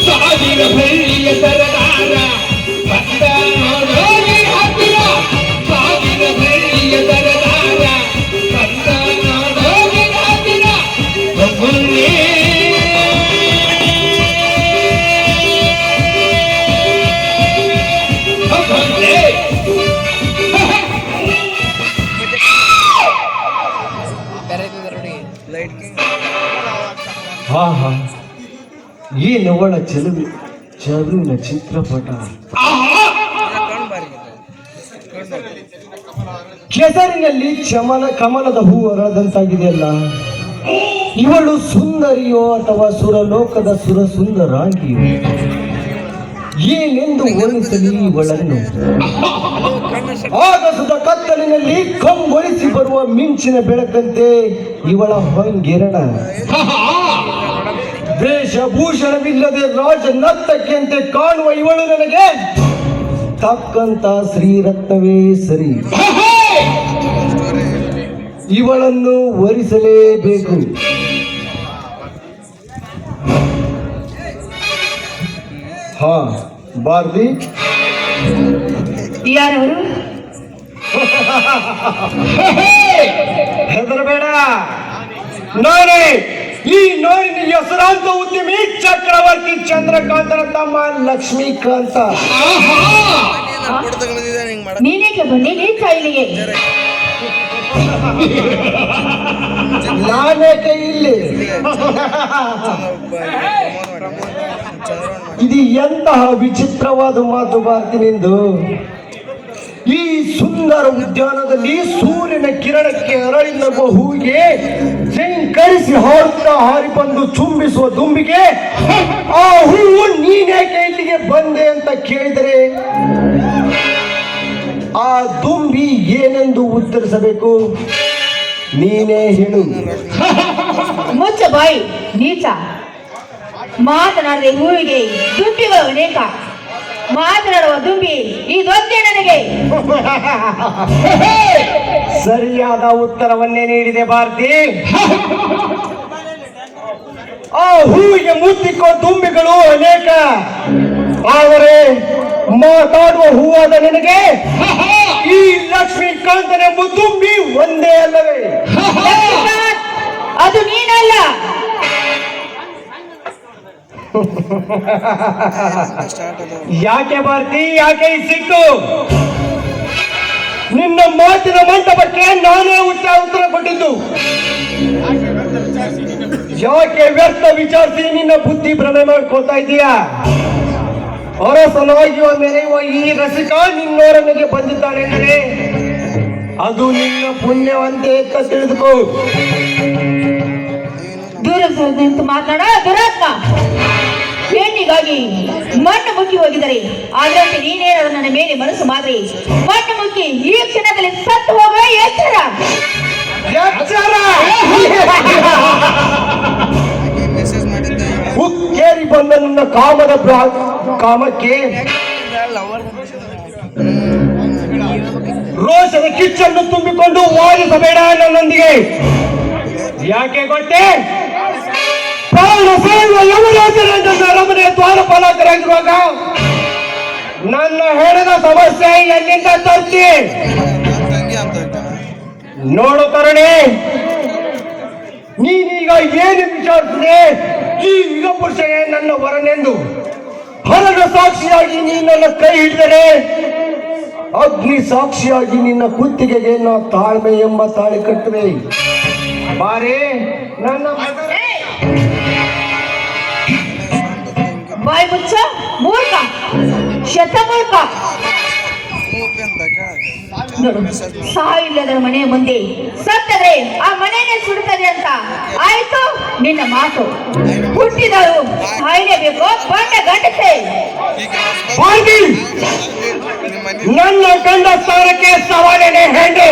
ಸಾವಿರ ಬೆಳ್ಳಿಯ ಸರದಾರ ಬಂದ ನೋಡೋಗಿ ಹತ್ತಿರ, ಸಾವಿರ ಬೆಳ್ಳಿಯ ಸರದಾರ ಬಂದ ನೋಡೋಗಿ ಹತ್ತಿರ. ಒಬ್ಬನೇ ಆಹಾ, ಏನವಳ ಚಲುವಿನ ಚಿತ್ರಪಟ. ಕೆಸರಿನಲ್ಲಿ ಕಮಲದ ಹೂ ಅರದಂತಾಗಿದೆಯಲ್ಲ. ಇವಳು ಸುಂದರಿಯೋ ಅಥವಾ ಸುರಲೋಕದ ಸುರ ಸುಂದರಾಗಿಯೋ? ಏನೆಂದು ವರ್ಣಿಸಲಿ ಇವಳನ್ನು? ಆಗಸದ ಕತ್ತಲಿನಲ್ಲಿ ಕಂಗೊಳಿಸಿ ಬರುವ ಮಿಂಚಿನ ಬೆಳಕಂತೆ ಇವಳ ಹೊಂಗೆರಣ. ವೇಷಭೂಷಣವಿಲ್ಲದೆ ರಾಜ ನರ್ತಕಿಯಂತೆ ಕಾಣುವ ಇವಳು ನನಗೆ ತಕ್ಕಂತ ಶ್ರೀರತ್ನವೇ ಸರಿ. ಇವಳನ್ನು ವರಿಸಲೇಬೇಕು. ಹಾ, ಬಾರ್ದಿ. ಯಾರವರು? ಹೆದರಬೇಡ, ನಾನೇ ಈ ನಾಡಿನ ಹೆಸರಾಂತ ಉದ್ಯಮಿ ಚಕ್ರವರ್ತಿ ಚಂದ್ರಕಾಂತನ ತಮ್ಮ ಲಕ್ಷ್ಮೀಕಾಂತ. ನೀನೇಕೆ ಬಂದಿ ಕಾಯಿಲೆಗೆ? ನಾನೇಕೆ ಇಲ್ಲಿ? ಇದು ಎಂತಹ ವಿಚಿತ್ರವಾದ ಮಾತು ಭಾರತಿ ನಿಂದು. ಈ ಸುಂದರ ಉದ್ಯಾನದಲ್ಲಿ ಸೂರ್ಯನ ಕಿರಣಕ್ಕೆ ಅರಳಿ ನಗುವ ಹೂವಿಗೆ ಶಂಕರಿಸಿ ಹಾಡುತ್ತಾ ಹಾರಿ ಬಂದು ಚುಂಬಿಸುವ ದುಂಬಿಗೆ ಆ ಹೂವು ನೀನೇಕೆ ಇಲ್ಲಿಗೆ ಬಂದೆ ಅಂತ ಕೇಳಿದರೆ ಆ ದುಂಬಿ ಏನೆಂದು ಉತ್ತರಿಸಬೇಕು? ನೀನೇ ಹೇಳು. ಮುಚ್ಚ ಬಾಯಿ ನೀಚ. ಮಾತನಾಡದೆ ಹೂವಿಗೆ ದುಂಬಿಗಳು ಅನೇಕ. ಮಾತನಾಡುವ ದುಂಬಿ ಇದೊಂದೇ ನನಗೆ. ಸರಿಯಾದ ಉತ್ತರವನ್ನೇ ನೀಡಿದೆ ಭಾರತಿ. ಆ ಹೂವಿಗೆ ಮುತ್ತಿಕೋ ದುಂಬಿಗಳು ಅನೇಕ, ಆದರೆ ಮಾತಾಡುವ ಹೂವಾದ ನಿನಗೆ ಈ ಲಕ್ಷ್ಮೀಕಾಂತನೆಂಬ ದುಂಬಿ ಒಂದೇ ಅಲ್ಲವೇ? ಅದು ನೀನಲ್ಲ. ಯಾಕೆ ಭಾರತಿ, ಯಾಕೆ ಈ ಸಿಟ್ಟು? ನಿನ್ನ ಮಾತಿನ ಮಂಟಪಕ್ಕೆ ನಾನೇ ಉತ್ತರ ಕೊಟ್ಟಿದ್ದು. ಯಾಕೆ ವ್ಯರ್ಥ ವಿಚಾರಿಸಿ ನಿನ್ನ ಬುದ್ಧಿ ಭ್ರಮೆ ಮಾಡ್ಕೊಳ್ತಾ ಇದೀಯಾ? ಅರಸನಾಗಿಯೋ ಮೆರೆಯುವ ಈ ರಸಿಕ ನಿನ್ನೋರನಿಗೆ ಬಂದಿದ್ದಾನೆಂದರೆ ಅದು ನಿನ್ನ ಪುಣ್ಯವಂತೆ ಅಂತ ತಿಳಿದುಕೋ. ದೂರ ನಿಂತು ಮಾತನಾಡ ದುರಾತ್ಮ. ಹೆಣ್ಣಿಗಾಗಿ ಮಣ್ಣು ಮುಕ್ಕಿ ಹೋಗಿದರೆ ಅದರಂತೆ ನೀನೇನಾದ್ರು ನನ್ನ ಮೇಲೆ ಮನಸ್ಸು ಮಾಡಿ ಮಣ್ಣು ಮುಕ್ಕಿ ಈ ಕ್ಷಣದಲ್ಲಿ ಸತ್ತು ಹೋಗುವ ಎಚ್ಚರ. ಹುಕ್ಕೇರಿ ಬಂದ ನನ್ನ ಕಾಮಕ್ಕೆ ರೋಷದ ಕಿಚ್ಚನ್ನು ತುಂಬಿಕೊಂಡು ವಾದಿಸಬೇಡ ನನ್ನೊಂದಿಗೆ. ಯಾಕೆ ಗೊತ್ತೇ? ಪ್ರಾಣ ಸೇರುವ ಯಮರಾಜನ ಅರಮನೆ ದ್ವಾರಪಾಲಕರಾಗಿರುವಾಗ ನನ್ನ ಹೆಣದ ಸಮಸ್ಯೆ ಎಲ್ಲಿಂದ ತರ್ತಿ? ನೋಡು ಕರುಣೆ, ನೀನೀಗ ಏನು ವಿಚಾರಿಸಿದೆ? ಈ ಯುಗ ಪುರುಷನೇ ನನ್ನ ವರನೆಂದು ಹರದ ಸಾಕ್ಷಿಯಾಗಿ ನೀ ನನ್ನ ಕೈ ಹಿಡಿದರೆ ಅಗ್ನಿ ಸಾಕ್ಷಿಯಾಗಿ ನಿನ್ನ ಕುತ್ತಿಗೆಗೆ ನಾ ತಾಳ್ಮೆ ಎಂಬ ತಾಳಿ ಕಟ್ಟುವೆ. ಬಾರೇ ನನ್ನ ಬಾಯ್ ಮುಚ್ಚ ಮೂರ್ಖ, ಶತಮೂರ್ಖ. ಸಾವಿಲ್ಲದ ಮನೆಯ ಮುಂದೆ ಸತ್ತದ್ರೆ ಆ ಮನೆಯೇ ಸುಡುತ್ತದೆ ಅಂತ ಆಯ್ತು ನಿನ್ನ ಮಾತು. ಹುಟ್ಟಿದರು ಸಾಯಲೇಬೇಕು ಬಂಡ ಗಂಡಸೆ. ನನ್ನ ಗಂಡ ಸ್ಥಾನಕ್ಕೆ ಸವಾಲೇನೆ ಹೆಣ್ಣು.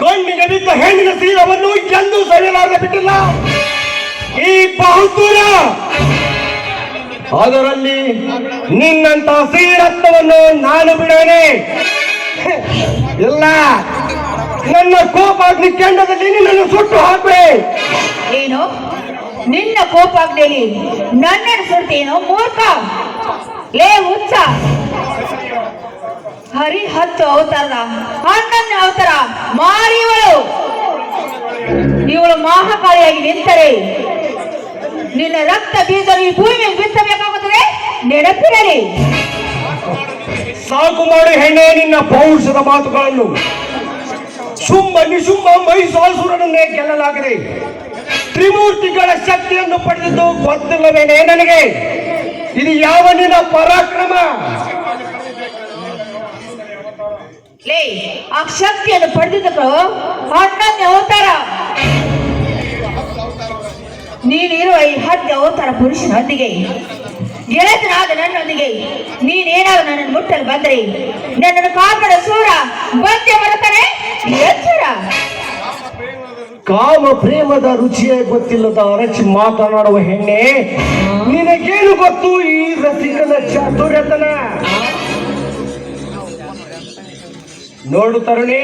ಕಣ್ಣಿಗೆ ಬಿದ್ದ ಹೆಣ್ಣಿನ ತೀರವನ್ನು ಎಂದೂ ಸರಿಯಲಾರದೆ ಬಿಟ್ಟಿಲ್ಲ ಈ ಬಹುದೂರ. ಅದರಲ್ಲಿ ನಿನ್ನಂತ ಶ್ರೀರತ್ನವನ್ನು ನಾನು ಬಿಡುವೆನೆ. ಇಲ್ಲ, ನನ್ನ ಕೋಪಾಗ್ನಿ ಕೆಂಡದಲ್ಲಿ ನಿನ್ನನ್ನು ಸುಟ್ಟು ಹಾಕುವೆ. ಏನು ನಿನ್ನ ಕೋಪಾಗ್ನಿಯಲ್ಲಿ ನನ್ನನ್ನು ಸುಡ್ತೇನೋ ಮೂರ್ಖ? ಲೇ ಹುಚ್ಚ, ಹತ್ತು ಅವತಾರದ 11ನೇ ಅವತಾರ ಮಾರಿಯವಳು ಇವಳು ಮಹಾಕಾಳಿಯಾಗಿ ನಿಂತರೆ ನಿನ್ನ ರಕ್ತ ಬೀಜರು ಈ ಭೂಮಿ ಬಿತ್ತಬೇಕಾಗುತ್ತದೆ, ನೆನಪಿರಲಿ. ಸಾಕು ಮಾಡು ಹೆಣ್ಣೆ ನಿನ್ನ ಪೌರುಷದ ಮಾತುಗಳನ್ನು. ಶುಂಭ ನಿಶುಂಭ ಮಹಿಷಾಸುರನನ್ನೇ ಗೆಲ್ಲಲಾಗಿದೆ. ತ್ರಿಮೂರ್ತಿಗಳ ಶಕ್ತಿಯನ್ನು ಪಡೆದಿದ್ದು ಗೊತ್ತಿಲ್ಲವೇನೆ ನನಗೆ? ಇದು ಯಾವ ನಿನ್ನ ಪರಾಕ್ರಮ? ಲೇ, ಆ ಶಕ್ತಿಯನ್ನು ಪಡೆದಿದ್ದಕ್ಕೂ 11ನೇ ಅವತಾರ. ನೀನಿರುವ ಈ 10 ಅವತಾರ ಪುರುಷನೊಂದಿಗೆ ಗೆಳೆತನಾದ ನನ್ನೊಂದಿಗೆ ನೀನೇನಾದ್ರು ನನ್ನನ್ನು ಮುಟ್ಟಲು ಬಂದರೆ ನನ್ನನ್ನು ಕಾಪಾಡ ಸೂರ ಬಂದೆ ಬರುತ್ತಾನೆ. ಎಚ್ಚರ. ಕಾಮ ಪ್ರೇಮದ ರುಚಿಯೇ ಗೊತ್ತಿಲ್ಲದ ಅರಚಿ ಮಾತನಾಡುವ ಹೆಣ್ಣೆ, ನಿನಗೇನು ಗೊತ್ತು ಈ ರಸಿಕನ ಚಾತುರ್ಯತನ? ನೋಡು ತರುಣಿ,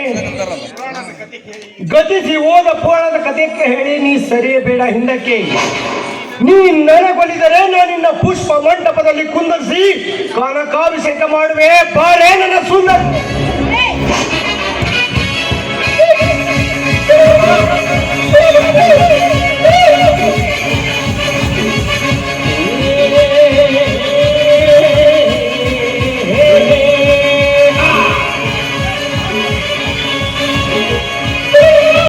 ಗತಿಸಿ ಹೋದ ಪೋಣದ ಕಥೆಗೆ ಹೇಳಿ ನೀ ಸರಿಯಬೇಡ ಹಿಂದಕ್ಕೆ. ನೀ ನನಗೊಲಿದರೆ ನಾನು ನಿನ್ನ ಪುಷ್ಪ ಮಂಟಪದಲ್ಲಿ ಕುಂದರಿಸಿ ಕನಕಾಭಿಷೇಕ ಮಾಡುವೆ. ಬಾರೇ ನನ್ನ ಸುಂದರ